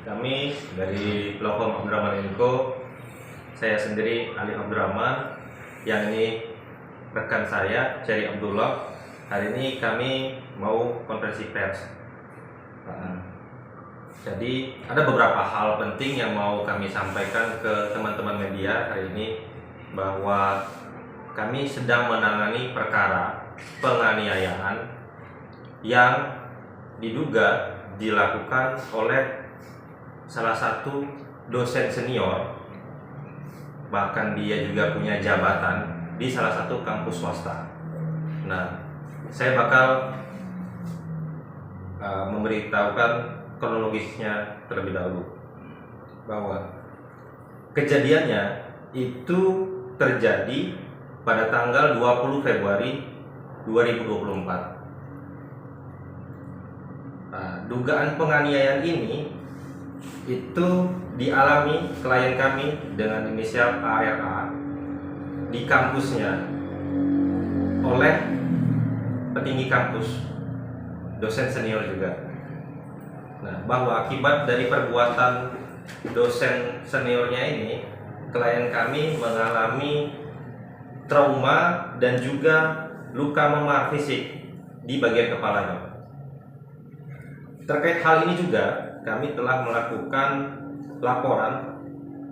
Kami dari platform Abdurrahman Info, saya sendiri Ali Abdurrahman, yang ini rekan saya Cherry Abdullah. Hari ini kami mau konferensi pers. Jadi ada beberapa hal penting yang mau kami sampaikan ke teman-teman media hari ini, bahwa kami sedang menangani perkara penganiayaan yang diduga dilakukan oleh salah satu dosen senior, bahkan dia juga punya jabatan di salah satu kampus swasta. Nah, saya bakal memberitahukan kronologisnya terlebih dahulu, bahwa kejadiannya itu terjadi pada tanggal 20 Februari 2024. Dugaan penganiayaan ini itu dialami klien kami dengan inisial ARA di kampusnya oleh petinggi kampus, dosen senior juga. Nah, bahwa akibat dari perbuatan dosen seniornya ini, klien kami mengalami trauma dan juga luka memar fisik di bagian kepalanya. Terkait hal ini juga kami telah melakukan laporan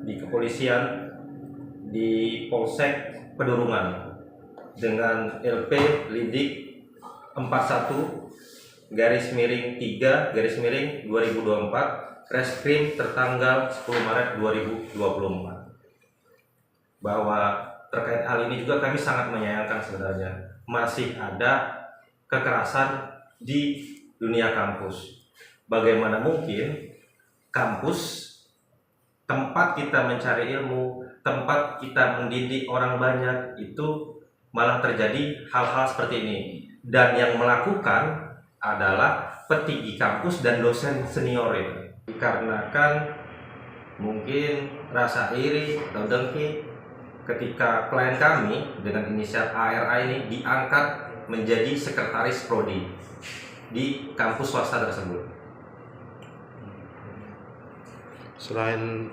di kepolisian di Polsek Pedurungan dengan LP Lidik 41/3/2024 Reskrim tertanggal 10 Maret 2024. Bahwa terkait hal ini juga kami sangat menyayangkan, sebenarnya masih ada kekerasan di dunia kampus. Bagaimana mungkin kampus, tempat kita mencari ilmu, tempat kita mendidik orang banyak, itu malah terjadi hal-hal seperti ini. Dan yang melakukan adalah petinggi kampus dan dosen senior itu. Dikarenakan mungkin rasa iri atau dengki ketika klien kami dengan inisial ARA ini diangkat menjadi sekretaris prodi di kampus swasta tersebut. Selain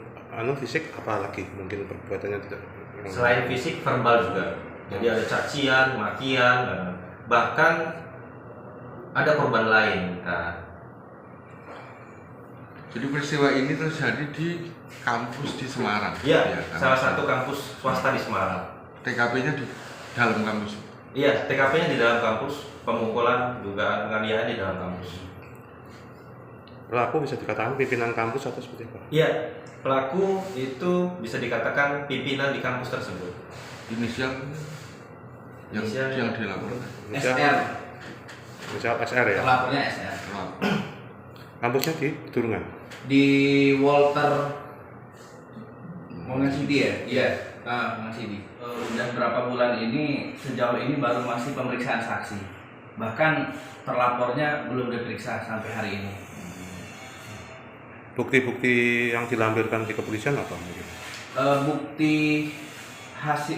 fisik, apa lagi mungkin perbuatannya tidak? Selain fisik, verbal juga. Jadi ada cacian, makian, bahkan ada korban lain. Jadi peristiwa ini terjadi di kampus di Semarang. Iya, salah satu kampus swasta di Semarang. TKP-nya di dalam kampus. Iya, TKP-nya di dalam kampus. Pemukulan, dugaan penganiayaan di dalam kampus. Pelaku bisa dikatakan pimpinan kampus atau seperti apa? Iya, pelaku itu bisa dikatakan pimpinan di kampus tersebut. Inisial yang dilaporkan. SR ya? Terlapornya SR. Kampusnya di Pedurungan? Di Walter Mongasidi ya? Iya, Mongasidi. Dan berapa bulan ini, sejauh ini baru masih pemeriksaan saksi. Bahkan terlapornya belum diperiksa sampai hari ini. Bukti-bukti yang dilampirkan di kepolisian apa mungkin? Bukti hasil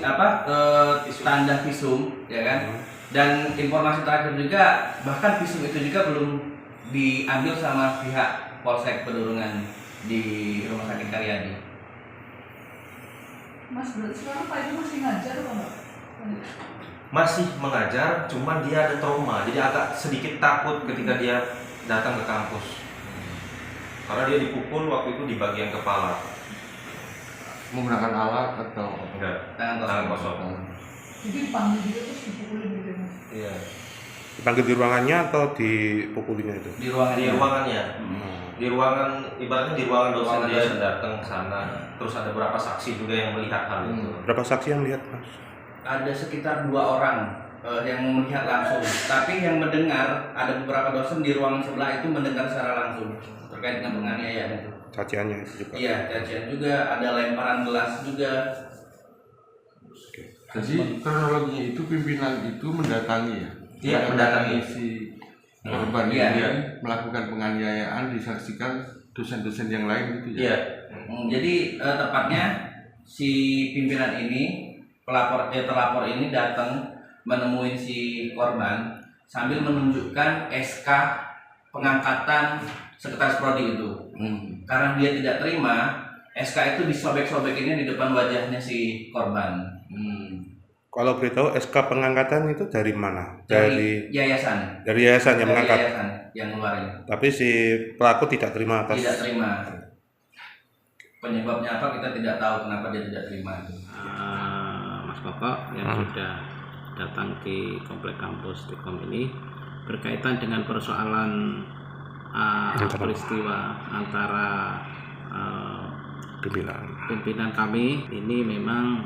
tanda visum, ya kan? Dan informasi terakhir juga, bahkan visum itu juga belum diambil sama pihak Polsek Pedurungan di Rumah Sakit Karyadi. Mas, berarti sekarang Pak itu masih ngajar atau enggak? Masih mengajar, cuman dia ada trauma, jadi agak sedikit takut ketika dia datang ke kampus. Karena dia dipukul waktu itu di bagian kepala. Menggunakan alat atau Enggak, Tangan kosong. Jadi dipanggil dia terus dipukulin gitu ya, Mas? Iya. Dipanggil di ruangannya atau dipukulinya itu? Di ruangan Di ruangannya. Di ruangan, ibaratnya di ruangan dosen Ruangan dia dosen. datang ke sana. Terus ada beberapa saksi juga yang melihat hal itu. Berapa saksi yang lihat, Mas? Ada sekitar 2 orang yang melihat langsung, tapi yang mendengar ada beberapa dosen di ruangan sebelah itu mendengar secara langsung terkait dengan penganiayaan itu. Caciannya itu juga? Iya, cacian juga, ada lemparan gelas juga. Jadi kronologinya itu pimpinan itu mendatangi ya? Iya, mendatangi si korban Iya. ini melakukan penganiayaan, disaksikan dosen-dosen yang lain gitu ya? Iya. Jadi tepatnya si pimpinan ini, terlapor ini datang menemui si korban sambil menunjukkan SK pengangkatan sekretaris prodi itu. Karena dia tidak terima, SK itu disobek-sobekinnya di depan wajahnya si korban. Kalau beritahu SK pengangkatan itu dari mana? Dari yayasan. Dari yayasan yang Dari mengangkat. yayasan yang ngeluarin. Tapi si pelaku tidak terima atas. Tidak terima. Penyebabnya apa kita tidak tahu kenapa dia tidak terima. Mas Koko yang sudah datang di komplek kampus Tikom ini berkaitan dengan persoalan peristiwa antara pimpinan kami ini memang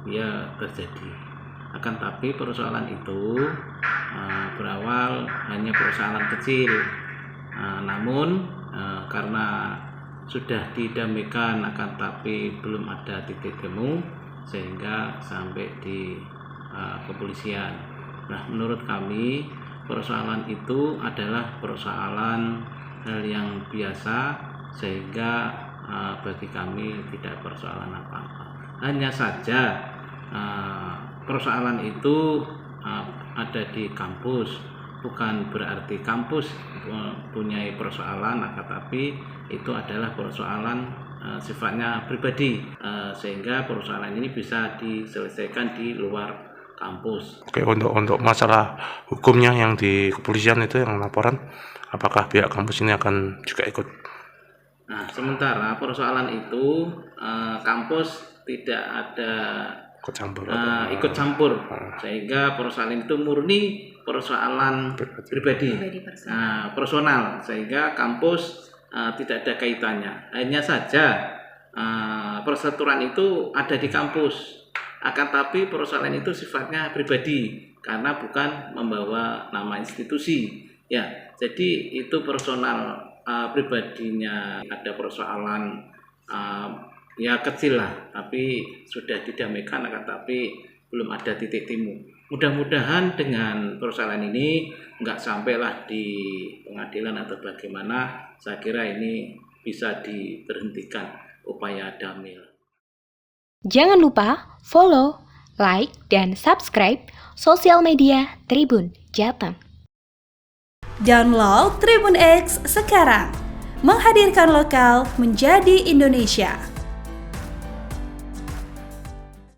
ya terjadi. Akan tapi persoalan itu berawal hanya persoalan kecil, namun karena sudah didamaikan akan tapi belum ada titik temu sehingga sampai di kepolisian. Nah, menurut kami persoalan itu adalah persoalan hal yang biasa sehingga bagi kami tidak persoalan apa-apa. Hanya saja persoalan itu ada di kampus, bukan berarti kampus punya persoalan, akan tapi itu adalah persoalan sifatnya pribadi, sehingga persoalan ini bisa diselesaikan di luar kampus. Oke, untuk masalah hukumnya yang di kepolisian itu yang laporan, apakah pihak kampus ini akan juga ikut? Nah, sementara persoalan itu kampus tidak ada ikut campur, sehingga persoalan itu murni persoalan pribadi, personal, sehingga kampus tidak ada kaitannya. Hanya saja persetujuan itu ada di kampus, akan tapi persoalan itu sifatnya pribadi karena bukan membawa nama institusi. Ya, jadi itu personal pribadinya, ada persoalan ya kecil lah, tapi sudah didamaikan, akan tapi belum ada titik temu. Mudah-mudahan dengan persoalan ini nggak sampailah di pengadilan atau bagaimana. Saya kira ini bisa diberhentikan upaya damai. Jangan lupa follow, like, dan subscribe sosial media Tribun Jateng. Download Tribun X sekarang, menghadirkan lokal menjadi Indonesia.